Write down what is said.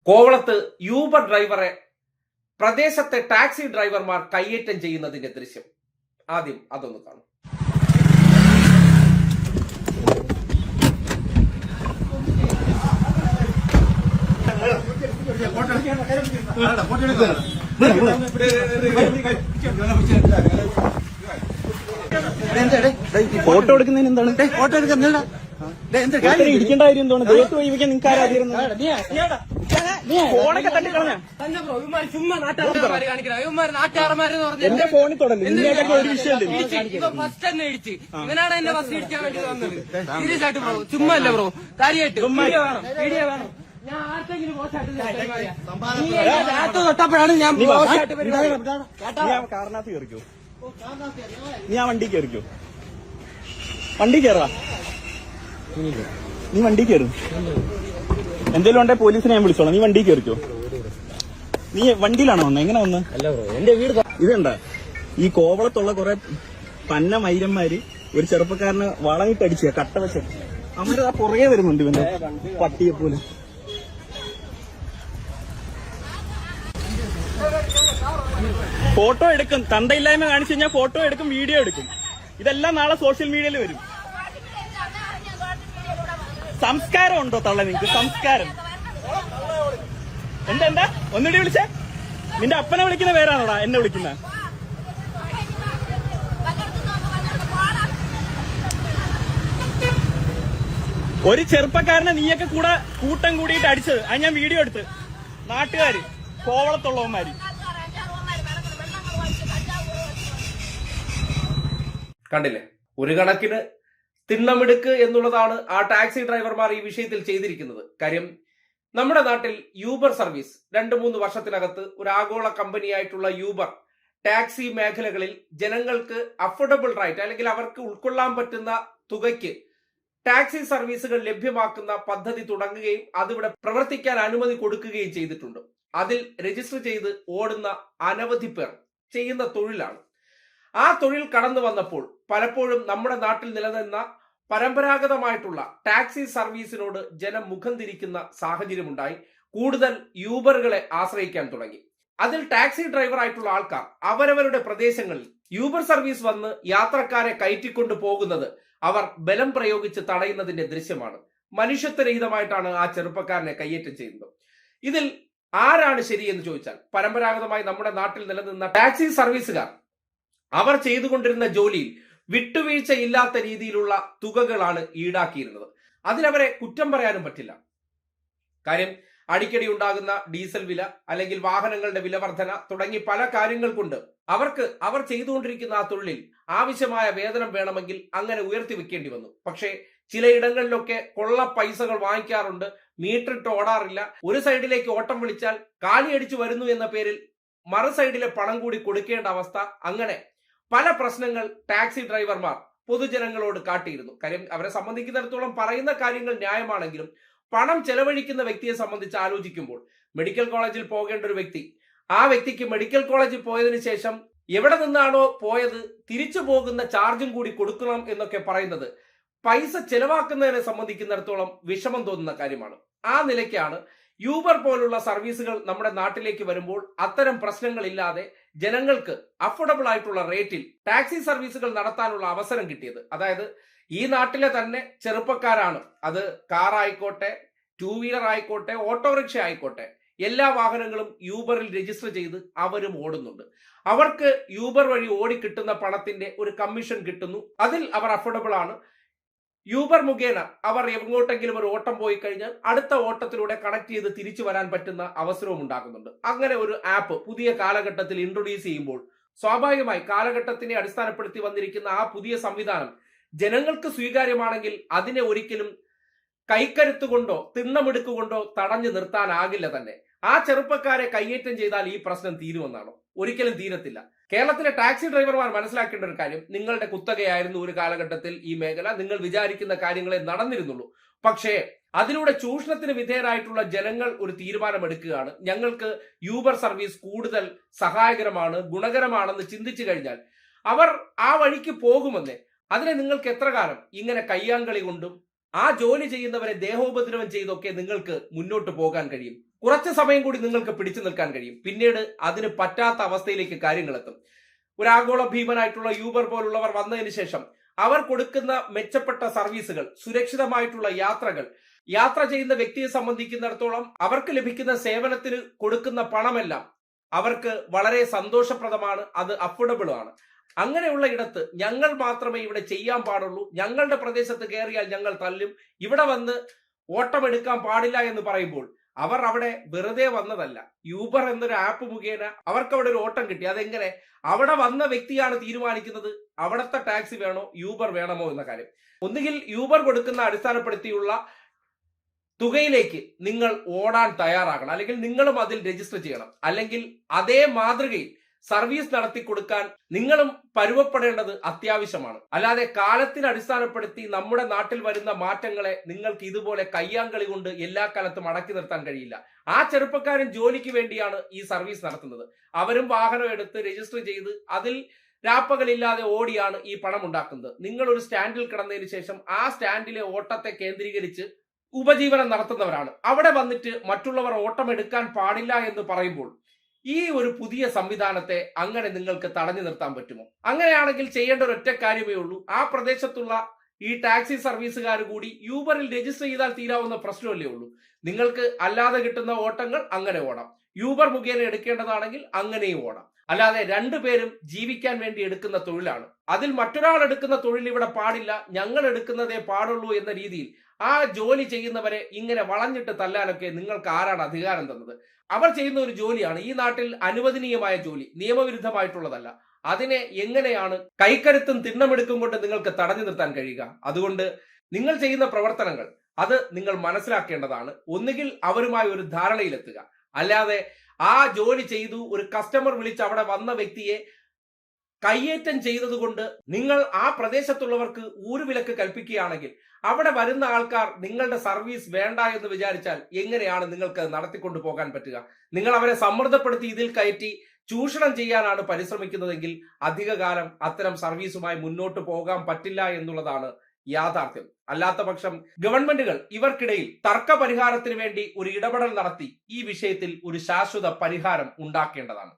കോവളത്ത് യൂബർ ഡ്രൈവറെ പ്രദേശത്തെ ടാക്സി ഡ്രൈവർമാർ കയ്യേറ്റം ചെയ്യുന്നതിന്റെ ദൃശ്യം. ആദ്യം അതൊന്ന് കാണും. ഫോട്ടോ എടുക്കുന്നതിന് എന്താണ് ഫോട്ടോ എടുക്കുന്നില്ല ഇരിക്കേണ്ട കാര്യം എന്താണ് ദേഹത്ത് വൈകിക്കാൻ നിങ്ങൾക്ക് ആരാധിരുന്നു ഫോണൊക്കെ തട്ടിക്കളഞ്ഞ എന്റെ ഫോണിൽ തുടങ്ങി നിങ്ങൾക്കൊക്കെ ഒരു വിഷയമല്ലേ ഫസ്റ്റ് തന്നെ ഇടിച്ച് ഇവനാണ് എന്നെ ബസ് ഇടിക്കാൻ വേണ്ടി വന്നത്. സീരിയസ് ആയിട്ട് ബ്രോ, ചുമ്മാ അല്ല ബ്രോ, കാര്യമായിട്ട് വീഡിയോ വേണം. ഞാൻ ആർക്കെങ്കിലും തൊട്ടപ്പോഴാണ് ഞാൻ കാറിനകത്ത് കയറിക്കോ, നീ ആ വണ്ടി കയറിക്കോ, വണ്ടി കയറാ, നീ വണ്ടി കയറും. എന്തെങ്കിലും ഉണ്ടെ പോലീസിനെ ഞാൻ വിളിച്ചോളാം, നീ വണ്ടി കയറിക്കോ. നീ വണ്ടിയിലാണോ വന്നത്? എങ്ങനെ വന്ന്? എന്റെ വീട് ഇതുണ്ട ഈ കോവളത്തുള്ള കുറെ പന്ന മൈരന്മാര് ഒരു ചെറുപ്പക്കാരന് വളങ്ങിട്ടടിച്ച കട്ട വെച്ച അവര് ആ പുറകെ വരുന്നുണ്ട് ഇവന്റെ പട്ടിയെ പോലെ. ഫോട്ടോ എടുക്കും, തന്തയില്ലായ്മ കാണിച്ചു കഴിഞ്ഞാൽ ഫോട്ടോ എടുക്കും, വീഡിയോ എടുക്കും. ഇതെല്ലാം നാളെ സോഷ്യൽ മീഡിയയിൽ വരും. സംസ്കാരം ഉണ്ടോ തള്ള നിങ്ങക്ക്? സംസ്കാരം എന്താ ഒന്നിടി വിളിച്ചേ? നിന്റെ അപ്പനെ വിളിക്കുന്ന പേരാണോടാ എന്നെ വിളിക്കുന്ന? ഒരു ചെറുപ്പക്കാരനെ നീയൊക്കെ കൂടെ കൂട്ടം കൂടിയിട്ട് അടിച്ചത് അത് ഞാൻ വീഡിയോ എടുത്ത്. നാട്ടുകാര് കോവളത്തുള്ളവന്മാര് കണ്ടില്ലേ? ഒരു കണക്കിന് തിണ്ണമിടുക്ക് എന്നുള്ളതാണ് ആ ടാക്സി ഡ്രൈവർമാർ ഈ വിഷയത്തിൽ ചെയ്തിരിക്കുന്നത്. കാര്യം നമ്മുടെ നാട്ടിൽ യൂബർ സർവീസ് 2-3 വർഷത്തിനകത്ത് ഒരു ആഗോള കമ്പനിയായിട്ടുള്ള യൂബർ ടാക്സി മേഖലകളിൽ ജനങ്ങൾക്ക് അഫോർഡബിൾ റൈറ്റ് അല്ലെങ്കിൽ അവർക്ക് ഉൾക്കൊള്ളാൻ പറ്റുന്ന തുകയ്ക്ക് ടാക്സി സർവീസുകൾ ലഭ്യമാക്കുന്ന പദ്ധതി തുടങ്ങുകയും അതിവിടെ പ്രവർത്തിക്കാൻ അനുമതി കൊടുക്കുകയും ചെയ്തിട്ടുണ്ട്. അതിൽ രജിസ്റ്റർ ചെയ്ത് ഓടുന്ന അനവധി പേർ ചെയ്യുന്ന തൊഴിലാണ്. ആ തൊഴിൽ കടന്നു വന്നപ്പോൾ പലപ്പോഴും നമ്മുടെ നാട്ടിൽ നിലനിന്ന പരമ്പരാഗതമായിട്ടുള്ള ടാക്സി സർവീസിനോട് ജനം മുഖം തിരിക്കുന്ന സാഹചര്യമുണ്ടായി. കൂടുതൽ യൂബറുകളെ ആശ്രയിക്കാൻ തുടങ്ങി. അതിൽ ടാക്സി ഡ്രൈവർ ആയിട്ടുള്ള ആൾക്കാർ അവരവരുടെ പ്രദേശങ്ങളിൽ യൂബർ സർവീസ് വന്ന് യാത്രക്കാരെ കയറ്റിക്കൊണ്ടു പോകുന്നത് അവർ ബലം പ്രയോഗിച്ച് തടയുന്നതിന്റെ ദൃശ്യമാണ്. മനുഷ്യത്വരഹിതമായിട്ടാണ് ആ ചെറുപ്പക്കാരനെ കയ്യേറ്റം ചെയ്യുന്നത്. ഇതിൽ ആരാണ് ശരിയെന്ന് ചോദിച്ചാൽ പരമ്പരാഗതമായി നമ്മുടെ നാട്ടിൽ നിലനിന്ന ടാക്സി സർവീസുകാർ അവർ ചെയ്തുകൊണ്ടിരുന്ന ജോലിയിൽ വിട്ടുവീഴ്ച ഇല്ലാത്ത രീതിയിലുള്ള തുകകളാണ് ഈടാക്കിയിരുന്നത്. അതിലവരെ കുറ്റം പറയാനും പറ്റില്ല. കാര്യം അടിക്കടി ഉണ്ടാകുന്ന ഡീസൽ വില അല്ലെങ്കിൽ വാഹനങ്ങളുടെ വില വർധന തുടങ്ങി പല കാര്യങ്ങൾ കൊണ്ട് അവർ ചെയ്തുകൊണ്ടിരിക്കുന്ന ആ തൊഴിലിൽ ആവശ്യമായ വേതനം വേണമെങ്കിൽ അങ്ങനെ ഉയർത്തി വെക്കേണ്ടി വന്നു. പക്ഷേ ചിലയിടങ്ങളിലൊക്കെ കൊള്ള പൈസകൾ വാങ്ങിക്കാറുണ്ട്, മീറ്റർ ഇട്ട് ഓടാറില്ല. ഒരു സൈഡിലേക്ക് ഓട്ടം വിളിച്ചാൽ കാലിയടിച്ചു വരുന്നു എന്ന പേരിൽ മറു സൈഡിലെ പണം കൂടി കൊടുക്കേണ്ട അവസ്ഥ. അങ്ങനെ പല പ്രശ്നങ്ങൾ ടാക്സി ഡ്രൈവർമാർ പൊതുജനങ്ങളോട് കാട്ടിയിരുന്നു. കാര്യം അവരെ സംബന്ധിക്കുന്നിടത്തോളം പറയുന്ന കാര്യങ്ങൾ ന്യായമാണെങ്കിലും പണം ചെലവഴിക്കുന്ന വ്യക്തിയെ സംബന്ധിച്ച് ആലോചിക്കുമ്പോൾ മെഡിക്കൽ കോളേജിൽ പോകേണ്ട ഒരു വ്യക്തി, ആ വ്യക്തിക്ക് മെഡിക്കൽ കോളേജിൽ പോയതിനു ശേഷം എവിടെ നിന്നാണോ പോയത് തിരിച്ചു പോകുന്ന ചാർജും കൂടി കൊടുക്കണം എന്നൊക്കെ പറയുന്നത് പൈസ ചെലവാക്കുന്നതിനെ സംബന്ധിക്കുന്നിടത്തോളം വിഷമം തോന്നുന്ന കാര്യമാണ്. ആ നിലയ്ക്കാണ് യൂബർ പോലുള്ള സർവീസുകൾ നമ്മുടെ നാട്ടിലേക്ക് വരുമ്പോൾ അത്തരം പ്രശ്നങ്ങളില്ലാതെ ജനങ്ങൾക്ക് അഫോർഡബിൾ ആയിട്ടുള്ള റേറ്റിൽ ടാക്സി സർവീസുകൾ നടത്താനുള്ള അവസരം കിട്ടിയത്. അതായത് ഈ നാട്ടിലെ തന്നെ ചെറുപ്പക്കാരാണ്, അത് കാർ ആയിക്കോട്ടെ, 2 വീലർ ആയിക്കോട്ടെ, ഓട്ടോറിക്ഷ ആയിക്കോട്ടെ, എല്ലാ വാഹനങ്ങളും യൂബറിൽ രജിസ്റ്റർ ചെയ്ത് അവരും ഓടുന്നുണ്ട്. അവർക്ക് യൂബർ വഴി ഓടിക്കിട്ടുന്ന പണത്തിന്റെ ഒരു കമ്മീഷൻ കിട്ടുന്നു. അതിൽ അവർ അഫോർഡബിൾ ആണ്. യൂബർ മുഖേന അവർ എങ്ങോട്ടെങ്കിലും ഒരു ഓട്ടം പോയി കഴിഞ്ഞാൽ അടുത്ത ഓട്ടത്തിലൂടെ കണക്ട് ചെയ്ത് തിരിച്ചു വരാൻ പറ്റുന്ന അവസരവും ഉണ്ടാകുന്നുണ്ട്. അങ്ങനെ ഒരു ആപ്പ് പുതിയ കാലഘട്ടത്തിൽ ഇൻട്രൊഡ്യൂസ് ചെയ്യുമ്പോൾ സ്വാഭാവികമായി കാലഘട്ടത്തിനെ അടിസ്ഥാനപ്പെടുത്തി വന്നിരിക്കുന്ന ആ പുതിയ സംവിധാനം ജനങ്ങൾക്ക് സ്വീകാര്യമാണെങ്കിൽ അതിനെ ഒരിക്കലും കൈക്കരുത്തുകൊണ്ടോ തിണ്ണമെടുക്കുകൊണ്ടോ തടഞ്ഞു നിർത്താനാകില്ല തന്നെ. ആ ചെറുപ്പക്കാരെ കയ്യേറ്റം ചെയ്താൽ ഈ പ്രശ്നം തീരുമെന്നാണോ? ഒരിക്കലും തീരത്തില്ല. കേരളത്തിലെ ടാക്സി ഡ്രൈവർമാർ മനസ്സിലാക്കേണ്ട ഒരു കാര്യം, നിങ്ങളുടെ കുത്തകയായിരുന്നു ഒരു കാലഘട്ടത്തിൽ ഈ മേഖല, നിങ്ങൾ വിചാരിക്കുന്ന കാര്യങ്ങളെ നടന്നിരുന്നുള്ളൂ. പക്ഷേ അതിലൂടെ ചൂഷണത്തിന് വിധേയരായിട്ടുള്ള ജനങ്ങൾ ഒരു തീരുമാനമെടുക്കുകയാണ്, ഞങ്ങൾക്ക് യൂബർ സർവീസ് കൂടുതൽ സഹായകരമാണ്, ഗുണകരമാണെന്ന് ചിന്തിച്ചു കഴിഞ്ഞാൽ അവർ ആ വഴിക്ക് പോകുമെന്ന്. അതിനെ നിങ്ങൾക്ക് എത്ര കാലം ഇങ്ങനെ കയ്യാങ്കളി കൊണ്ടും ആ ജോലി ചെയ്യുന്നവരെ ദേഹോപദ്രവം ചെയ്തൊക്കെ നിങ്ങൾക്ക് മുന്നോട്ട് പോകാൻ കഴിയും. കുറച്ച് സമയം കൂടി നിങ്ങൾക്ക് പിടിച്ചു നിൽക്കാൻ കഴിയും. പിന്നീട് അതിന് പറ്റാത്ത അവസ്ഥയിലേക്ക് കാര്യങ്ങൾ എത്തും. ഒരു ആഗോള ഭീമനായിട്ടുള്ള യൂബർ പോലുള്ളവർ വന്നതിന് ശേഷം അവർ കൊടുക്കുന്ന മെച്ചപ്പെട്ട സർവീസുകൾ, സുരക്ഷിതമായിട്ടുള്ള യാത്രകൾ, യാത്ര ചെയ്യുന്ന വ്യക്തിയെ സംബന്ധിക്കുന്നിടത്തോളം അവർക്ക് ലഭിക്കുന്ന സേവനത്തിന് കൊടുക്കുന്ന പണമെല്ലാം അവർക്ക് വളരെ സന്തോഷപ്രദമാണ്, അത് അഫോർഡബിൾ ആണ്. അങ്ങനെയുള്ള ഇടത്ത് ഞങ്ങൾ മാത്രമേ ഇവിടെ ചെയ്യാൻ പാടുള്ളൂ, ഞങ്ങളുടെ പ്രദേശത്ത് കയറിയാൽ ഞങ്ങൾ തല്ലും, ഇവിടെ വന്ന് ഓട്ടമെടുക്കാൻ പാടില്ല എന്ന് പറയുമ്പോൾ അവർ അവിടെ വെറുതെ വന്നതല്ല. യൂബർ എന്നൊരു ആപ്പ് മുഖേന അവർക്ക് അവിടെ ഒരു ഓട്ടം കിട്ടി. അതെങ്ങനെ? അവിടെ വന്ന വ്യക്തിയാണ് തീരുമാനിക്കുന്നത് അവിടുത്തെ ടാക്സി വേണോ യൂബർ വേണമോ എന്ന കാര്യം. ഒന്നുകിൽ യൂബർ കൊടുക്കുന്ന അടിസ്ഥാനപ്പെടുത്തിയുള്ള തുകയിലേക്ക് നിങ്ങൾ ഓടാൻ തയ്യാറാകണം, അല്ലെങ്കിൽ നിങ്ങളും അതിൽ രജിസ്റ്റർ ചെയ്യണം. അല്ലെങ്കിൽ അതേ മാതൃകയിൽ സർവീസ് നടത്തി കൊടുക്കാൻ നിങ്ങളും പരുവപ്പെടേണ്ടത് അത്യാവശ്യമാണ്. അല്ലാതെ കാലത്തിന് അടിസ്ഥാനപ്പെടുത്തി നമ്മുടെ നാട്ടിൽ വരുന്ന മാറ്റങ്ങളെ നിങ്ങൾക്ക് ഇതുപോലെ കയ്യാങ്കളി കൊണ്ട് എല്ലാ കാലത്തും അടക്കി നിർത്താൻ കഴിയില്ല. ആ ചെറുപ്പക്കാരൻ ജോലിക്ക് വേണ്ടിയാണ് ഈ സർവീസ് നടത്തുന്നത്. അവരും വാഹനം എടുത്ത് രജിസ്റ്റർ ചെയ്ത് അതിൽ രാപ്പകലില്ലാതെ ഓടിയാണ് ഈ പണം ഉണ്ടാക്കുന്നത്. നിങ്ങൾ ഒരു സ്റ്റാൻഡിൽ കിടന്നതിന് ശേഷം ആ സ്റ്റാൻഡിലെ ഓട്ടത്തെ കേന്ദ്രീകരിച്ച് ഉപജീവനം നടത്തുന്നവരാണ്. അവിടെ വന്നിട്ട് മറ്റുള്ളവർ ഓട്ടമെടുക്കാൻ പാടില്ല എന്ന് പറയുമ്പോൾ ഈ ഒരു പുതിയ സംവിധാനത്തെ അങ്ങനെ നിങ്ങൾക്ക് തടഞ്ഞു നിർത്താൻ പറ്റുമോ? അങ്ങനെയാണെങ്കിൽ ചെയ്യേണ്ട ഒരൊറ്റ കാര്യമേ ഉള്ളൂ. ആ പ്രദേശത്തുള്ള ഈ ടാക്സി സർവീസുകാർ കൂടി യൂബറിൽ രജിസ്റ്റർ ചെയ്താൽ തീരാവുന്ന പ്രശ്നമല്ലേ ഉള്ളൂ. നിങ്ങൾക്ക് അല്ലാതെ കിട്ടുന്ന ഓട്ടങ്ങൾ അങ്ങനെ ഓടാം, യൂബർ മുഖേന എടുക്കേണ്ടതാണെങ്കിൽ അങ്ങനെയും ഓടാം. അല്ലാതെ രണ്ടുപേരും ജീവിക്കാൻ വേണ്ടി എടുക്കുന്ന തൊഴിലാണ്. അതിൽ മറ്റൊരാൾ എടുക്കുന്ന തൊഴിൽ ഇവിടെ പാടില്ല, ഞങ്ങൾ എടുക്കുന്നതേ പാടുള്ളൂ എന്ന രീതിയിൽ ആ ജോലി ചെയ്യുന്നവരെ ഇങ്ങനെ വളഞ്ഞിട്ട് തല്ലാനൊക്കെ നിങ്ങൾക്ക് ആരാണ് അധികാരം തന്നത്? അവർ ചെയ്യുന്ന ഒരു ജോലിയാണ്, ഈ നാട്ടിൽ അനുവദനീയമായ ജോലി, നിയമവിരുദ്ധമായിട്ടുള്ളതല്ല. അതിനെ എങ്ങനെയാണ് കൈക്കരുത്തും തിണ്ണമെടുക്കും കൊണ്ട് നിങ്ങൾക്ക് തടഞ്ഞു നിർത്താൻ കഴിയുക? അതുകൊണ്ട് നിങ്ങൾ ചെയ്യുന്ന പ്രവർത്തനങ്ങൾ അത് നിങ്ങൾ മനസ്സിലാക്കേണ്ടതാണ്. ഒന്നുകിൽ അവരുമായി ഒരു ധാരണയിലെത്തുക, അല്ലാതെ ആ ജോലി ചെയ്തു ഒരു കസ്റ്റമർ വിളിച്ച് അവിടെ വന്ന വ്യക്തിയെ കയ്യേറ്റം ചെയ്തതുകൊണ്ട് നിങ്ങൾ ആ പ്രദേശത്തുള്ളവർക്ക് ഊരുവിലക്ക് കൽപ്പിക്കുകയാണെങ്കിൽ അവിടെ വരുന്ന ആൾക്കാർ നിങ്ങളുടെ സർവീസ് വേണ്ട എന്ന് വിചാരിച്ചാൽ എങ്ങനെയാണ് നിങ്ങൾക്ക് നടത്തിക്കൊണ്ടു പോകാൻ പറ്റുക? നിങ്ങൾ അവരെ സമ്മർദ്ദപ്പെടുത്തി ഇതിൽ കയറ്റി ചൂഷണം ചെയ്യാനാണ് പരിശ്രമിക്കുന്നതെങ്കിൽ അധികകാലം അത്തരം സർവീസുമായി മുന്നോട്ട് പോകാൻ പറ്റില്ല എന്നുള്ളതാണ് യാഥാർത്ഥ്യം. അല്ലാത്ത പക്ഷം ഗവൺമെന്റുകൾ ഇവർക്കിടയിൽ തർക്ക പരിഹാരത്തിന് വേണ്ടി ഒരു ഇടപെടൽ നടത്തി ഈ വിഷയത്തിൽ ഒരു ശാശ്വത പരിഹാരം ഉണ്ടാക്കേണ്ടതാണ്.